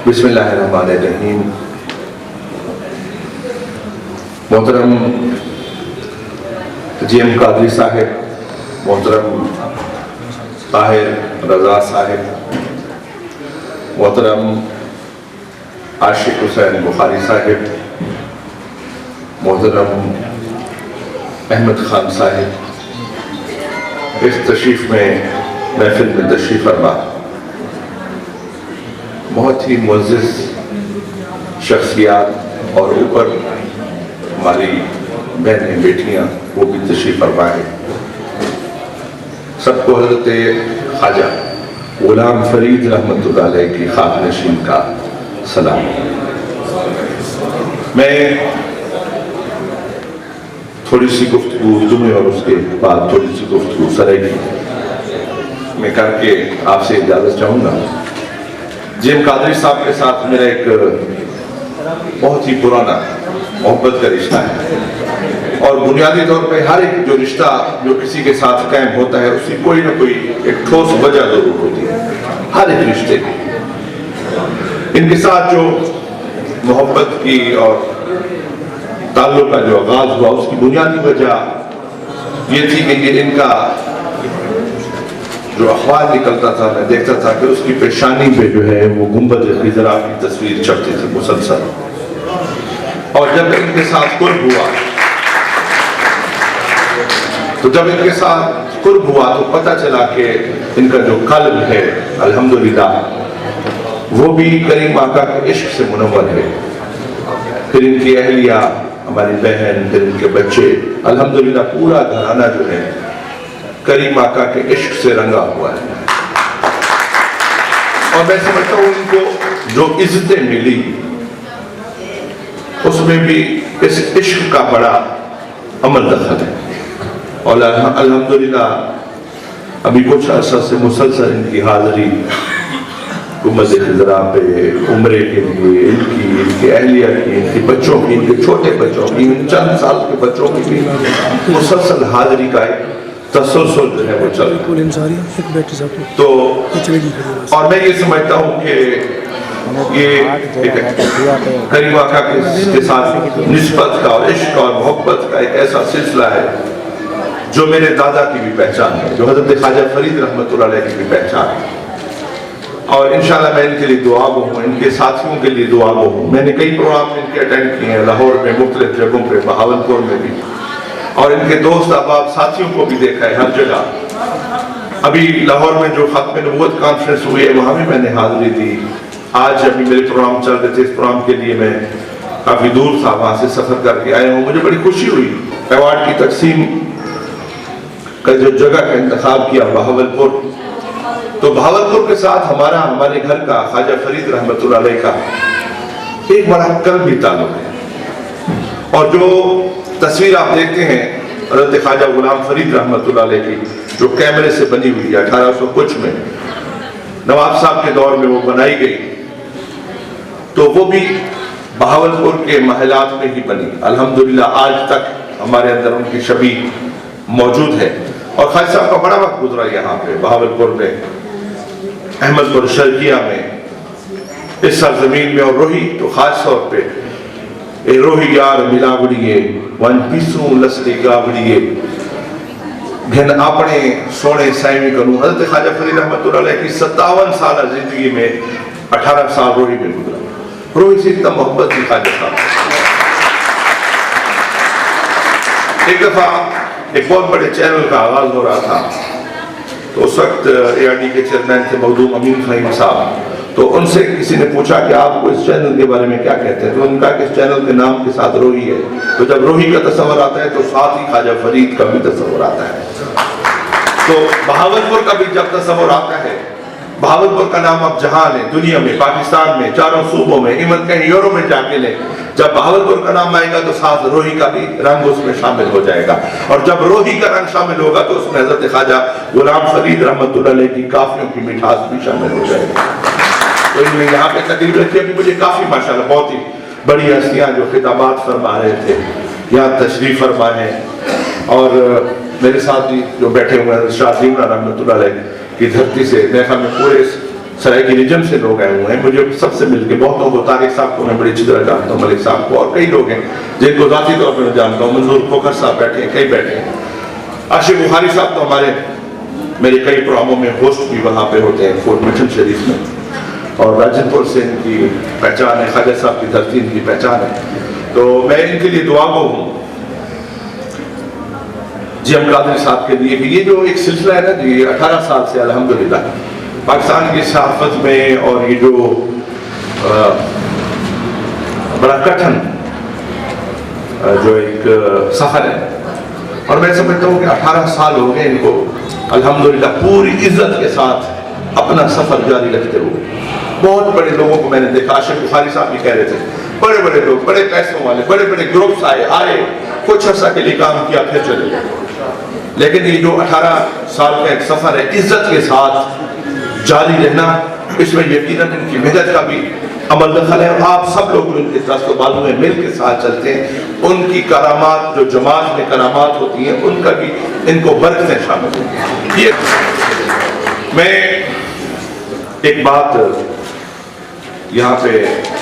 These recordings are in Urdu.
بسم اللہ الرحمن الرحیم. محترم جی ایم قادری صاحب، محترم طاہر رضا صاحب، محترم عاشق حسین بخاری صاحب، محترم احمد خان صاحب، اس تشریف میں محفل میں تشریف فرما بہت ہی معزز شخصیات اور اوپر ہماری بہنیں بیٹیاں وہ بھی تشریف فرما ہے. سب کو حضرت خواجہ غلام فرید رحمۃ اللہ علیہ کی خاک نشین کا سلام. میں تھوڑی سی گفتگو اردو میں اور اس کے بعد تھوڑی سی گفتگو سرائیکی میں کر کے آپ سے اجازت چاہوں گا. جی ایم قادری صاحب کے ساتھ میرا ایک بہت ہی پرانا محبت کا رشتہ ہے، اور بنیادی طور پہ ہر ایک جو رشتہ جو کسی کے ساتھ قائم ہوتا ہے اس کی کوئی نہ کوئی ایک ٹھوس وجہ ضرور ہوتی ہے ہر ایک رشتے کی. ان کے ساتھ جو محبت کی اور تعلق کا جو آغاز ہوا اس کی بنیادی وجہ یہ تھی کہ ان کا جو اخبار نکلتا تھا میں دیکھتا تھا کہ اس کی پیشانی پہ جو ہے وہ گنبد خضرا کی تصویر چھپتی تھی مسلسل، اور جب ان کے ساتھ قرب ہوا تو پتہ چلا کہ ان کا جو قلب ہے الحمدللہ وہ بھی کریم آقا کے عشق سے منور ہے. پھر ان کی اہلیہ ہماری بہن، پھر ان کے بچے، الحمدللہ پورا گھرانہ جو ہے کریم آقا کے عشق سے رنگا ہوا ہے. اور میں سمجھتا ہوں ان کو جو عزتیں ملی اس میں بھی اس عشق کا بڑا عمل دخل ہے. اور الحمدللہ ابھی کچھ عرصہ سے مسلسل ان کی حاضری گنبد خضرا پہ عمرے کے لیے ان کی اہلیہ کی، ان کے بچوں کی، ان کے چھوٹے بچوں کی، ان چند سال کے بچوں کی بھی مسلسل حاضری کا ایک تسلسل جو ہے وہ چل رہا. تو اور میں یہ سمجھتا ہوں کہ یہ کریم آقا کے ساتھ نسبت کا اور عشق اور محبت کا ایک ایسا سلسلہ ہے جو میرے دادا کی بھی پہچان ہے، جو حضرت خواجہ فرید رحمۃ اللہ علیہ کی بھی پہچان ہے. اور انشاءاللہ میں ان کے لیے دعا گو ہوں، ان کے ساتھیوں کے لیے دعا گو ہوں. میں نے کئی پروگرام ان کے اٹینڈ کیے ہیں، لاہور میں، مختلف جگہوں پہ، بہاولپور میں بھی، اور ان کے دوست احباب ساتھیوں کو بھی دیکھا ہے ہر جگہ. ابھی لاہور میں جو ختم نبوت کانفرنس ہوئی ہے وہاں بھی میں نے حاضری دی. آج ابھی میرے پروگرام چل رہے تھے، اس پروگرام کے لیے میں کافی دور تھا، وہاں سے سفر کر کے آیا ہوں. مجھے بڑی خوشی ہوئی. ایوارڈ کی تقسیم کا جو جگہ کا انتخاب کیا بہاولپور، تو بہاولپور کے ساتھ ہمارے گھر کا خواجہ فرید رحمۃ اللہ علیہ کا ایک بڑا قلبی تعلق ہے. اور جو تصویر آپ دیکھتے ہیں حضرت خواجہ غلام فرید رحمۃ اللہ علیہ کی جو کیمرے سے بنی ہوئی ہے 1800 کچھ میں نواب صاحب کے دور میں وہ بنائی گئی، تو وہ بھی بہاولپور کے محلات میں ہی بنی. الحمدللہ آج تک ہمارے اندر ان کی شبیہ موجود ہے. اور خواجہ صاحب کا بڑا وقت گزرا یہاں پہ بہاولپور میں، احمد پور شرقیہ میں، اس سرزمین میں. اور روہی تو خاص طور پہ اے روہی یار ملا بڑیے ون پیسوں لسلی گا بڑیے گھن اپنے سونے سائمی کنوں. حضرت خواجہ فرید رحمۃ اللہ علیہ کی 57 سالہ زندگی میں 18 سال روہی میں گزرا. روہی سے اتنا محبت تھی خواجہ صاحب. ایک دفعہ ایک بہت بڑے چینل کا آغاز ہو رہا تھا، تو اس وقت اے آر ڈی کے چیئرمین تھے مخدوم امین فہیم صاحب. تو ان سے کسی نے پوچھا کہ آپ کو اس چینل کے بارے میں کیا کہتے ہیں؟ تو ان کا کہ اس چینل کے نام کے ساتھ روہی ہے. تو جب روہی کا تصور آتا ہے تو ساتھ ہی خواجہ فرید کا بھی تصور آتا ہے. تو بہاولپور کا بھی جب تصور آتا ہے، بہاولپور کا نام اب جہاں لیں، دنیا میں، پاکستان میں، چاروں صوبوں میں، ایون کہیں یورپ میں جا کے لیں، جب بہاولپور کا نام آئے گا تو ساتھ روہی کا بھی رنگ اس میں شامل ہو جائے گا. اور جب روہی کا رنگ شامل ہوگا تو اس میں حضرت خواجہ غلام فرید رحمۃ اللہ علیہ کی کافیوں کی مٹھاس بھی شامل ہو جائے گی. تو انہوں نے یہاں پہ تقریب رکھی. ابھی مجھے کافی ماشاءاللہ بہت ہی بڑی ہستیاں جو خطابات فرما رہے تھے یہاں تشریف فرما ہیں. اور میرے ساتھ بھی جو بیٹھے ہوئے ہیں شاہ زیمرہ رحمۃ اللہ علیہ کی دھرتی سے، میں پورے سرائکی ریجن سے لوگ آئے ہوئے ہیں. مجھے سب سے مل کے بہتوں کو، طارق صاحب کو میں بڑی اچھی طرح جانتا ہوں، ملک صاحب کو، اور کئی لوگ ہیں جن کو ذاتی طور پر میں جانتا ہوں. منظور کھوکھر صاحب بیٹھے ہیں، کئی بیٹھے ہیں. آشف بخاری صاحب تو ہمارے میرے کئی پروگراموں میں ہوسٹ بھی وہاں پہ ہوتے ہیں فورٹ مٹن شریف میں، اور راجن پور سے ان کی پہچان ہے، خواجہ صاحب کی دھرتی ان کی پہچان ہے. تو میں ان کے لیے دعا گو ہوں جی ایم قادری صاحب کے لیے کہ یہ جو ایک سلسلہ ہے نا جی 18 سال سے الحمدللہ پاکستان کی صحافت میں، اور یہ جو بڑا کٹھن جو ایک سفر ہے، اور میں سمجھتا ہوں کہ 18 سال ہو گئے ان کو الحمدللہ پوری عزت کے ساتھ اپنا سفر جاری رکھتے ہوئے. بہت بڑے لوگوں کو میں نے دیکھا، آشف بخاری صاحب بھی کہہ رہے تھے، بڑے بڑے لوگ، بڑے پیسوں والے، بڑے بڑے گروپس آئے کچھ عرصہ کے لیے کام کیا پھر چلے گئے. لیکن یہ جو 18 سال کا ایک سفر ہے عزت کے ساتھ جاری رہنا، اس میں یقیناً ان کی محنت کا بھی عمل دخل ہے. اور آپ سب لوگ جو ان کے دست و بازو میں مل کے ساتھ چلتے ہیں، ان کی کرامات جو جماعت میں کرامات ہوتی ہیں ان کا بھی ان کو برکتیں شامل ہیں. یہ میں ایک بات یہاں پہ،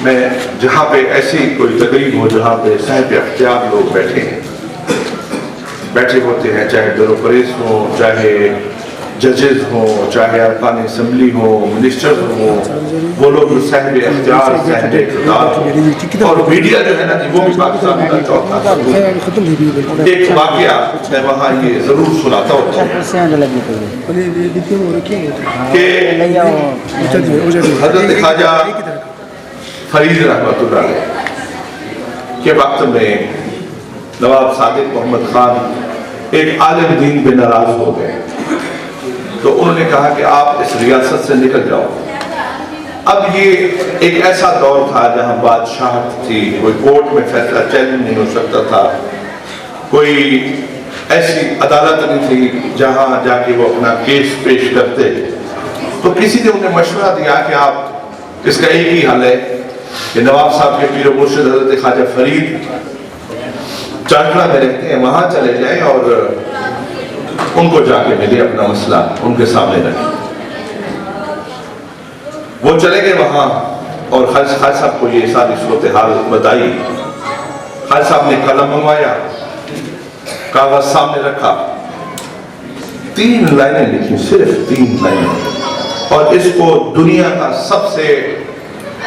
میں جہاں پہ ایسی کوئی تقریب ہو جہاں پہ صاحب اختیار لوگ بیٹھے ہوتے ہیں، چاہے بیوروکریٹس ہوں، چاہے ججز ہوں، چاہے ارکان اسمبلی ہوں، منسٹر ہوں، وہ لوگ جو صاحب اختیار، صاحب اقتدار، اور میڈیا جو ہے نا جی وہ بھی پاکستان کا چوتھا. ایک واقعہ میں وہاں یہ ضرور سناتا ہوتا ہوں کہ حضرت خواجہ فرید رحمۃ اللہ علیہ کے وقت میں نواب صادق محمد خان ایک عالم دین پہ ناراض ہو گئے. تو انہوں نے کہا کہ آپ اس ریاست سے نکل جاؤ. اب یہ ایک ایسا دور تھا جہاں بادشاہت تھی، کوئی کورٹ میں فیصلہ چیلنج نہیں ہو سکتا تھا، کوئی ایسی عدالت نہیں تھی جہاں جا کے وہ اپنا کیس پیش کرتے. تو کسی نے انہیں مشورہ دیا کہ آپ، اس کا ایک ہی حل ہے کہ نواب صاحب کے پیر و مرشد حضرت خواجہ فرید چاٹلا میں رہتے ہیں، وہاں چلے جائیں اور ان کو جا کے ملے، اپنا مسئلہ ان کے سامنے رکھیں. وہ چلے گئے وہاں اور خواجہ صاحب کو یہ ساری صورتحال بتائی. خواجہ صاحب نے قلم منگوایا، کاغذ سامنے رکھا، 3 لائنیں لکھی، صرف 3 لائنیں، اور اس کو دنیا کا سب سے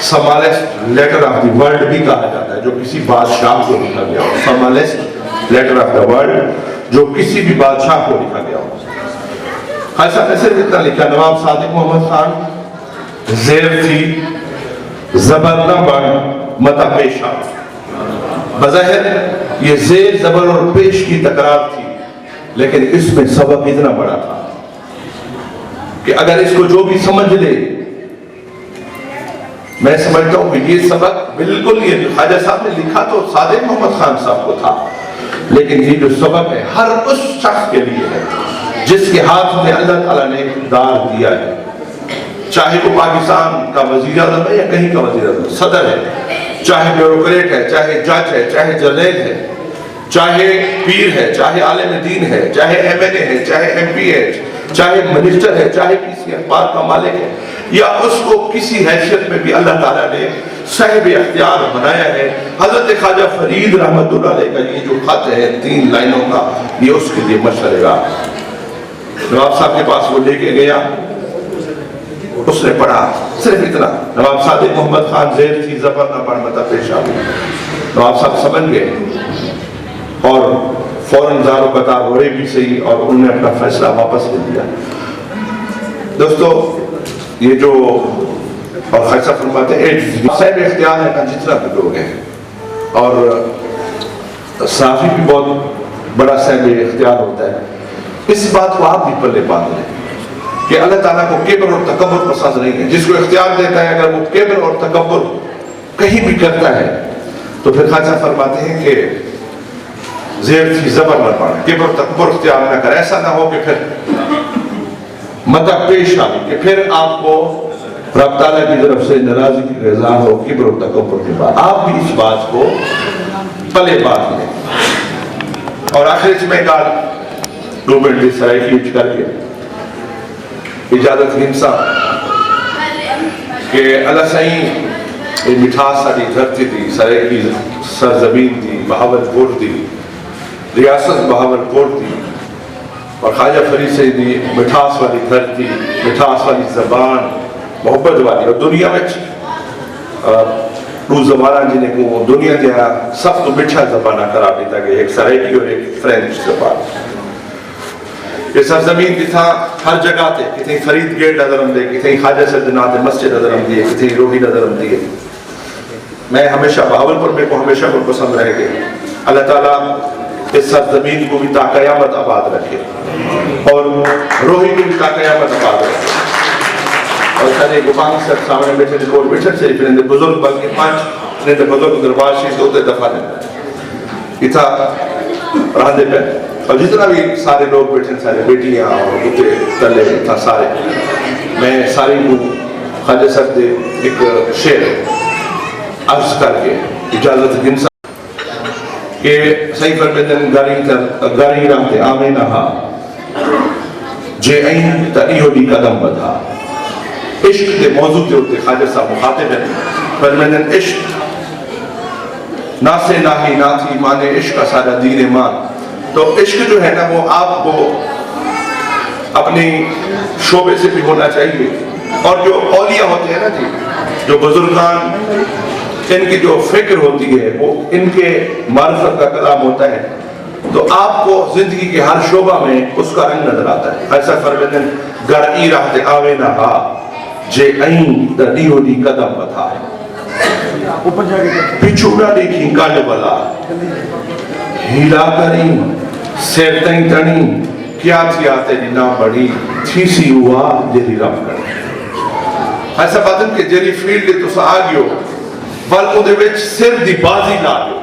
سمالسٹ لیٹر آف دی ورلڈ بھی کہا جاتا ہے، جو کسی بادشاہ کو لکھا گیا ہو. سمالسٹ لیٹر آف دی ورلڈ جو کسی بھی بادشاہ کو لکھا گیا ہو. خواجہ صاحب نے صرف اتنا لکھا، نواب صادق محمد خان، زیر تھی زبر نہ بڑھ متا پیشہ. بظاہر یہ زیر، زبر اور پیش کی تکرار تھی، لیکن اس میں سبق اتنا بڑا تھا کہ اگر اس کو جو بھی سمجھ لے، میں سمجھتا ہوں کہ یہ سبق بالکل، یہ خواجہ صاحب نے لکھا تو صادق محمد خان صاحب کو تھا، لیکن یہ جو سبق ہے ہر اس شخص کے لیے ہے جس کے ہاتھ میں اللہ تعالیٰ نے اقتدار دیا ہے، چاہے وہ پاکستان کا وزیر اعظم ہے یا کہیں کا وزیر اعظم، صدر ہے، چاہے بیوروکریٹ ہے، چاہے جج ہے، چاہے جرنیل ہے، چاہے پیر ہے، چاہے عالم دین ہے، چاہے ایم این اے ہے، چاہے ایم پی ہے، چاہے منسٹر ہے، چاہے کسی اخبار کا مالک ہے، یا اس کو کسی حیثیت میں بھی اللہ تعالیٰ نے صاحب اختیار بنایا ہے. حضرت خواجہ فرید رحمۃ اللہ علیہ کا یہ جو خط ہے 3 لائنوں کا، یہ اس کے لیے مشورے گا. نواب صاحب کے پاس وہ لے کے گیا، اس نے پڑھا، صرف اتنا، نواب صادق محمد خان، زیر تھی زبر نہ بڑھ متا پیشہ. نواب صاحب سمجھ گئے اور فوراً زار و قطار ہوئے بھی صحیح، اور انہوں نے اپنا فیصلہ واپس لے لیا. دوستو یہ جو، اور خواجہ فرماتے ہیں صاحب اختیار ہے جتنا بھی لوگ ہیں، اور صحافی بھی بہت بڑا صاحب اختیار ہوتا ہے. اس بات کو آپ بھی پلے باندھ لیں کہ اللہ تعالیٰ کو کبر اور تکبر پسند نہیں ہے. جس کو اختیار دیتا ہے اگر وہ کبر اور تکبر کہیں بھی کرتا ہے تو پھر خواجہ فرماتے ہیں کہ زیر تھی زبر نہ پڑھ، کبر تکبر اختیار نہ کر. ایسا نہ ہو کہ پھر متا پیش آ کہ پھر آپ کو رب تعالیٰ کی طرف سے ناراضی کی غذا ہو کبر و تکبر کے بعد. آپ بھی اس بات کو پلے باندھ لیں. اور آخر میں کال 2 منٹ سرائکی اچھ کر کے اجازت ہندسا کہ اللہ سائیں یہ مٹھاس ساری دھرتی تھی، سرائکی سرزمین تھی، بہاولپور تھی، ریاست بہاولپور تھی، اور خواجہ فرید سے دی مٹھاس والی دھرتی، مٹھاس والی زبان، محبت والی، اور دنیا میں روز زمانہ جنہیں کو دنیا دیا سب تو مٹھا زبانہ قرار دیتا کہ ایک سرائکی اور ایک فرینچ زبان. یہ سرزمین کی تھا ہر جگہ تھے، کتنی فرید گیٹ نظر ہم دے، کتنی خواجہ سیدنات مسجد نظر ہم دیے، کتنی روحی نظر ہم دیے. میں ہمیشہ بہاولپور میں کو ہمیشہ کو پسند رہے گے. اللہ تعالیٰ اس سرزمین کو بھی تا قیامت آباد رکھے اور روحی کو بھی تا قیامت آباد رکھے. اور سارے گفان صاحب سامنے بیٹھے کو بیٹھے سے پھر بزرگ بلکہ 5 نے بزرگ دربار شریف ہوتے دفعہ نے یہ تھا راندے پہ، اور جتنا بھی سارے لوگ بیٹھے سارے بیٹیاں اور ہوتے تلے تھا سارے. میں ساری کو خواجہ صاحب دے ایک شعر عرض کر کے اجازت گنسا کہ صحیح فرمیدن گاری رہتے آمے نہا جے این تا ایہو دی قدم بدھا. عشق کے موضوع کے ہوتے خواجہ صاحب مخاطب ہیں، فرمیدن عشق نہ سے نہ ہی نہ تھی مانے عشق کا سارا دین مان. تو عشق جو ہے نا وہ آپ کو اپنی شعبے سے بھی ہونا چاہیے. اور جو اولیاء ہوتے ہیں نا جی، جو بزرگان، ان کی جو فکر ہوتی ہے وہ ان کے معرفت کا کلام ہوتا ہے، تو آپ کو زندگی کے ہر شعبہ میں اس کا رنگ نظر آتا ہے. ایسا فرمیدن گر ای رہتے آوے نہا جے این تڑیو دی قدم بتا پچھوڑا دیکھی کال بلا ہیلا کریں سیرتیں تنی کیا تھی آتے جنا بڑی تھی سی ہوا جیری رب کریں. ایسا باتن کہ جیری فیلڈ تو سا آگیو والکو دے وچ سر دی بازی لاگیو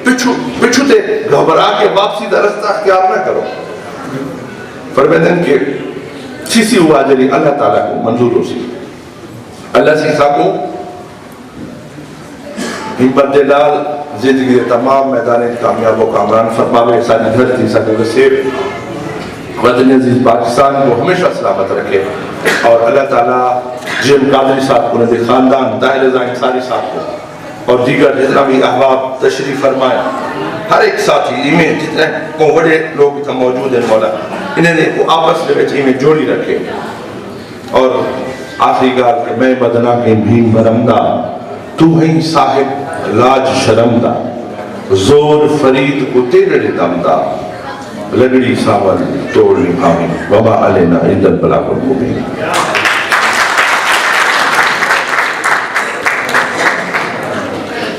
پچھو تے گھبرا کے واپسی دا رستہ اختیار نہ کرو. فرمیدن کہ چیسی ہوا جلی اللہ تعالیٰ کو منظور ہو سی. اللہ سیسا کو ہمت دلال زندگی تمام میدان کامیاب و کامران فرماوے. ساری دھرتی ساری وسیب وطن عزیز پاکستان کو ہمیشہ سلامت رکھے، اور اللہ تعالیٰ جیم قادری صاحب کو ندی خاندان داہر زائن ساری صاحب کو اور دیگر جتنا بھی احباب تشریف فرمایا، ہر ایک ساتھی ایمیں جتنے کو بڑے لوگ تھا موجود ہیں مولا انہیں نے کو آپس میں ایمیں جوڑی رکھے. اور آخری گار کہ میں بدنا کے بھیم برمدہ تو ہی صاحب لاج شرمدہ زور فرید کو تیرے دمدہ لگڑی ساول توڑ نبھاویں وبا علینا عدل بلا کو بھی.